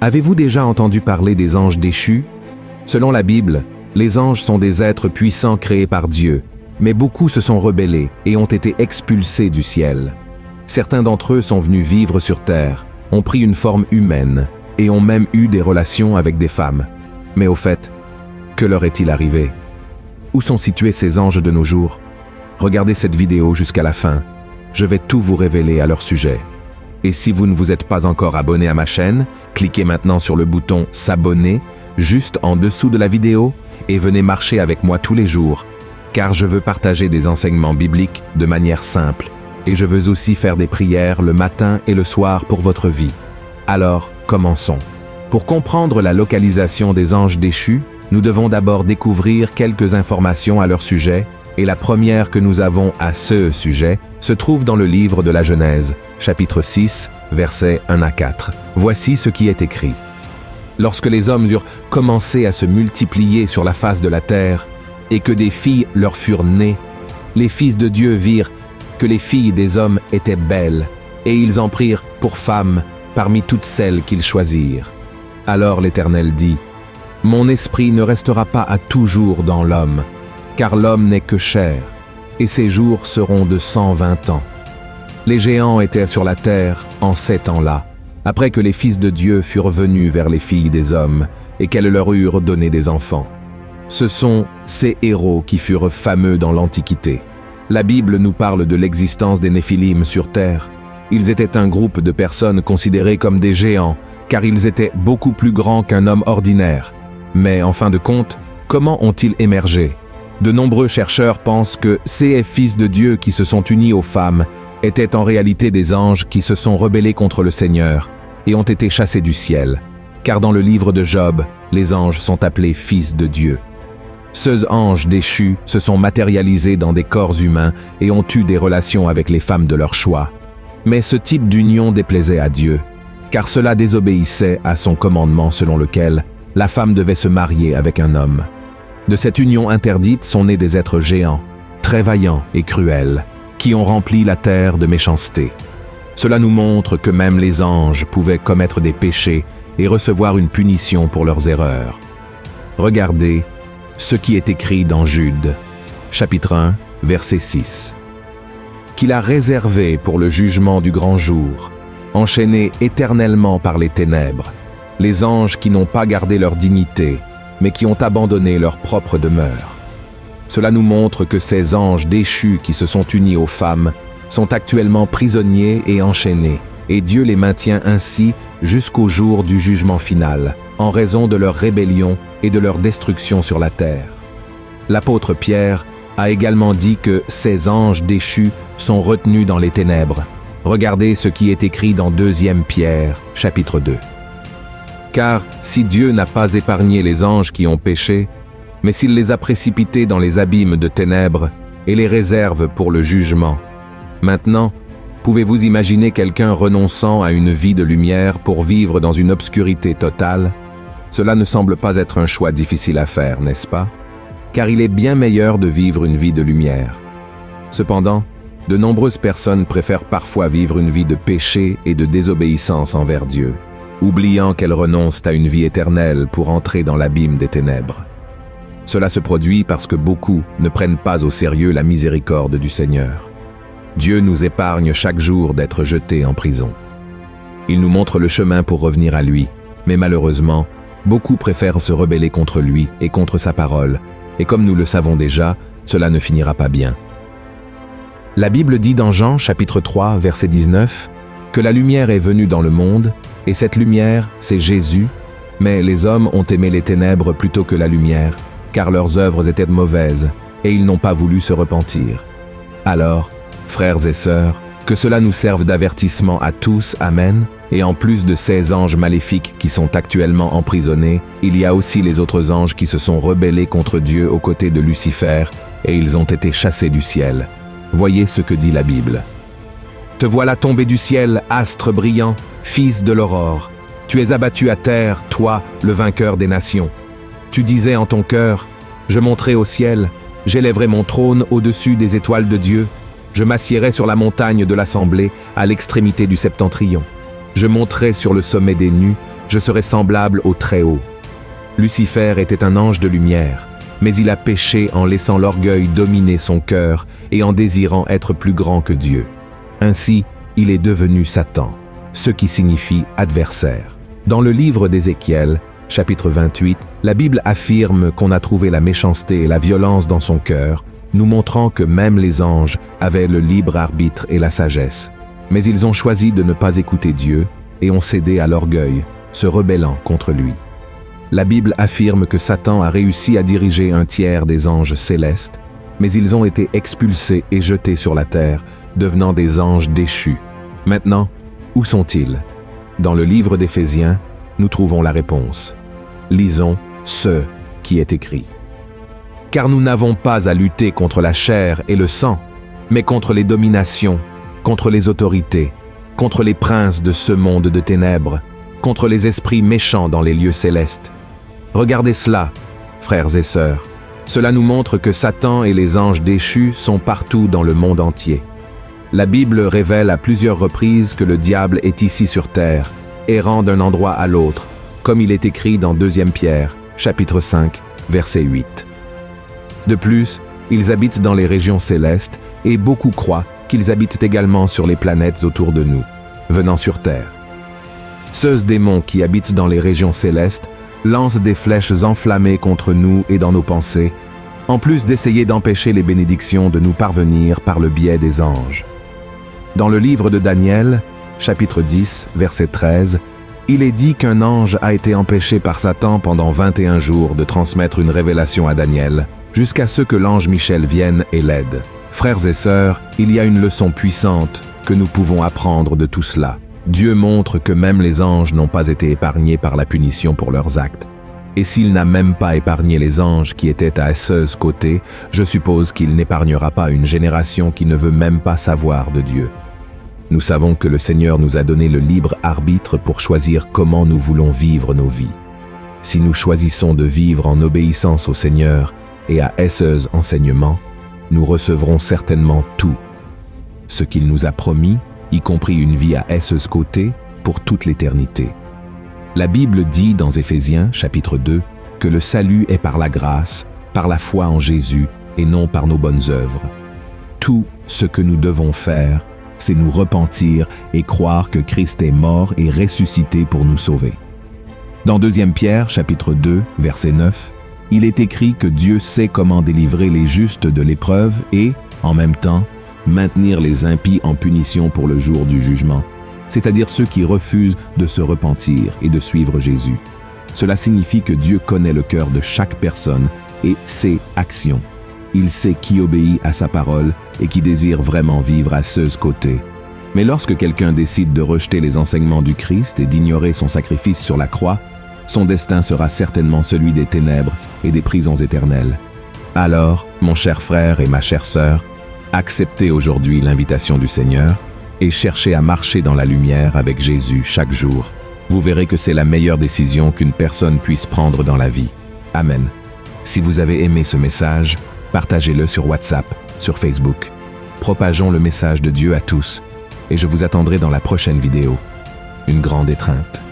Avez-vous déjà entendu parler des anges déchus? Selon la Bible, les anges sont des êtres puissants créés par Dieu, mais beaucoup se sont rebellés et ont été expulsés du ciel. Certains d'entre eux sont venus vivre sur terre, ont pris une forme humaine et ont même eu des relations avec des femmes. Mais au fait, que leur est-il arrivé? Où sont situés ces anges de nos jours? Regardez cette vidéo jusqu'à la fin. Je vais tout vous révéler à leur sujet. Et si vous ne vous êtes pas encore abonné à ma chaîne, cliquez maintenant sur le bouton « S'abonner » juste en dessous de la vidéo et venez marcher avec moi tous les jours, car je veux partager des enseignements bibliques de manière simple et je veux aussi faire des prières le matin et le soir pour votre vie. Alors, commençons. Pour comprendre la localisation des anges déchus, nous devons d'abord découvrir quelques informations à leur sujet, et la première que nous avons à ce sujet se trouve dans le livre de la Genèse, chapitre 6, versets 1 à 4. Voici ce qui est écrit. Lorsque les hommes eurent commencé à se multiplier sur la face de la terre, et que des filles leur furent nées, les fils de Dieu virent que les filles des hommes étaient belles, et ils en prirent pour femmes parmi toutes celles qu'ils choisirent. Alors l'Éternel dit, « Mon esprit ne restera pas à toujours dans l'homme, car l'homme n'est que chair, et ses jours seront de 120 ans. » Les géants étaient sur la terre en ces temps-là, après que les fils de Dieu furent venus vers les filles des hommes, et qu'elles leur eurent donné des enfants. Ce sont ces héros qui furent fameux dans l'Antiquité. La Bible nous parle de l'existence des Néphilim sur terre. Ils étaient un groupe de personnes considérées comme des géants, car ils étaient beaucoup plus grands qu'un homme ordinaire. Mais en fin de compte, comment ont-ils émergé? De nombreux chercheurs pensent que ces fils de Dieu qui se sont unis aux femmes étaient en réalité des anges qui se sont rebellés contre le Seigneur et ont été chassés du ciel, car dans le livre de Job, les anges sont appelés fils de Dieu. Ces anges déchus se sont matérialisés dans des corps humains et ont eu des relations avec les femmes de leur choix. Mais ce type d'union déplaisait à Dieu, car cela désobéissait à son commandement selon lequel la femme devait se marier avec un homme. De cette union interdite sont nés des êtres géants, très vaillants et cruels, qui ont rempli la terre de méchanceté. Cela nous montre que même les anges pouvaient commettre des péchés et recevoir une punition pour leurs erreurs. Regardez ce qui est écrit dans Jude, chapitre 1, verset 6. Qu'il a réservé pour le jugement du grand jour, enchaînés éternellement par les ténèbres, les anges qui n'ont pas gardé leur dignité, mais qui ont abandonné leur propre demeure. Cela nous montre que ces anges déchus qui se sont unis aux femmes sont actuellement prisonniers et enchaînés, et Dieu les maintient ainsi jusqu'au jour du jugement final, en raison de leur rébellion et de leur destruction sur la terre. L'apôtre Pierre a également dit que ces anges déchus sont retenus dans les ténèbres. Regardez ce qui est écrit dans 2 Pierre, chapitre 2. Car si Dieu n'a pas épargné les anges qui ont péché, mais s'il les a précipités dans les abîmes de ténèbres et les réserve pour le jugement, maintenant, pouvez-vous imaginer quelqu'un renonçant à une vie de lumière pour vivre dans une obscurité totale? Cela ne semble pas être un choix difficile à faire, n'est-ce pas? Car il est bien meilleur de vivre une vie de lumière. Cependant, de nombreuses personnes préfèrent parfois vivre une vie de péché et de désobéissance envers Dieu, oubliant qu'elles renoncent à une vie éternelle pour entrer dans l'abîme des ténèbres. Cela se produit parce que beaucoup ne prennent pas au sérieux la miséricorde du Seigneur. Dieu nous épargne chaque jour d'être jetés en prison. Il nous montre le chemin pour revenir à lui, mais malheureusement, beaucoup préfèrent se rebeller contre lui et contre sa parole, et comme nous le savons déjà, cela ne finira pas bien. La Bible dit dans Jean, chapitre 3, verset 19, que la lumière est venue dans le monde, et cette lumière, c'est Jésus, mais les hommes ont aimé les ténèbres plutôt que la lumière, car leurs œuvres étaient mauvaises, et ils n'ont pas voulu se repentir. Alors, frères et sœurs, que cela nous serve d'avertissement à tous, amen, et en plus de ces anges maléfiques qui sont actuellement emprisonnés, il y a aussi les autres anges qui se sont rebellés contre Dieu aux côtés de Lucifer, et ils ont été chassés du ciel. Voyez ce que dit la Bible. « Te voilà tombé du ciel, astre brillant, fils de l'aurore. Tu es abattu à terre, toi, le vainqueur des nations. Tu disais en ton cœur, je monterai au ciel, j'élèverai mon trône au-dessus des étoiles de Dieu, je m'assiérai sur la montagne de l'assemblée, à l'extrémité du septentrion. Je monterai sur le sommet des nues, je serai semblable au Très-Haut. Lucifer était un ange de lumière, mais il a péché en laissant l'orgueil dominer son cœur et en désirant être plus grand que Dieu. Ainsi, il est devenu Satan, ce qui signifie adversaire. Dans le livre d'Ézéchiel, chapitre 28, la Bible affirme qu'on a trouvé la méchanceté et la violence dans son cœur, nous montrant que même les anges avaient le libre arbitre et la sagesse. Mais ils ont choisi de ne pas écouter Dieu et ont cédé à l'orgueil, se rebellant contre lui. La Bible affirme que Satan a réussi à diriger un tiers des anges célestes, mais ils ont été expulsés et jetés sur la terre, devenant des anges déchus. Maintenant, où sont-ils? Dans le livre d'Éphésiens, nous trouvons la réponse. Lisons ce qui est écrit. Car nous n'avons pas à lutter contre la chair et le sang, mais contre les dominations, contre les autorités, contre les princes de ce monde de ténèbres, contre les esprits méchants dans les lieux célestes. Regardez cela, frères et sœurs. Cela nous montre que Satan et les anges déchus sont partout dans le monde entier. La Bible révèle à plusieurs reprises que le diable est ici sur terre, errant d'un endroit à l'autre, comme il est écrit dans 2 Pierre, chapitre 5, verset 8. De plus, ils habitent dans les régions célestes et beaucoup croient qu'ils habitent également sur les planètes autour de nous, venant sur terre. Ceux démons qui habitent dans les régions célestes lancent des flèches enflammées contre nous et dans nos pensées, en plus d'essayer d'empêcher les bénédictions de nous parvenir par le biais des anges. Dans le livre de Daniel, chapitre 10, verset 13, il est dit qu'un ange a été empêché par Satan pendant 21 jours de transmettre une révélation à Daniel, jusqu'à ce que l'ange Michel vienne et l'aide. Frères et sœurs, il y a une leçon puissante que nous pouvons apprendre de tout cela. Dieu montre que même les anges n'ont pas été épargnés par la punition pour leurs actes. Et s'il n'a même pas épargné les anges qui étaient à ses côtés, je suppose qu'il n'épargnera pas une génération qui ne veut même pas savoir de Dieu. Nous savons que le Seigneur nous a donné le libre arbitre pour choisir comment nous voulons vivre nos vies. Si nous choisissons de vivre en obéissance au Seigneur et à ses enseignements, nous recevrons certainement tout. Ce qu'il nous a promis, y compris une vie à ses côtés, pour toute l'éternité. La Bible dit dans Éphésiens, chapitre 2, que le salut est par la grâce, par la foi en Jésus, et non par nos bonnes œuvres. Tout ce que nous devons faire, c'est nous repentir et croire que Christ est mort et ressuscité pour nous sauver. Dans 2 Pierre, chapitre 2, verset 9, il est écrit que Dieu sait comment délivrer les justes de l'épreuve et, en même temps, maintenir les impies en punition pour le jour du jugement, c'est-à-dire ceux qui refusent de se repentir et de suivre Jésus. Cela signifie que Dieu connaît le cœur de chaque personne et ses actions. Il sait qui obéit à sa parole et qui désire vraiment vivre à ses côtés. Mais lorsque quelqu'un décide de rejeter les enseignements du Christ et d'ignorer son sacrifice sur la croix, son destin sera certainement celui des ténèbres et des prisons éternelles. Alors, mon cher frère et ma chère sœur, acceptez aujourd'hui l'invitation du Seigneur et cherchez à marcher dans la lumière avec Jésus chaque jour. Vous verrez que c'est la meilleure décision qu'une personne puisse prendre dans la vie. Amen. Si vous avez aimé ce message, partagez-le sur WhatsApp, sur Facebook. Propageons le message de Dieu à tous et je vous attendrai dans la prochaine vidéo. Une grande étreinte.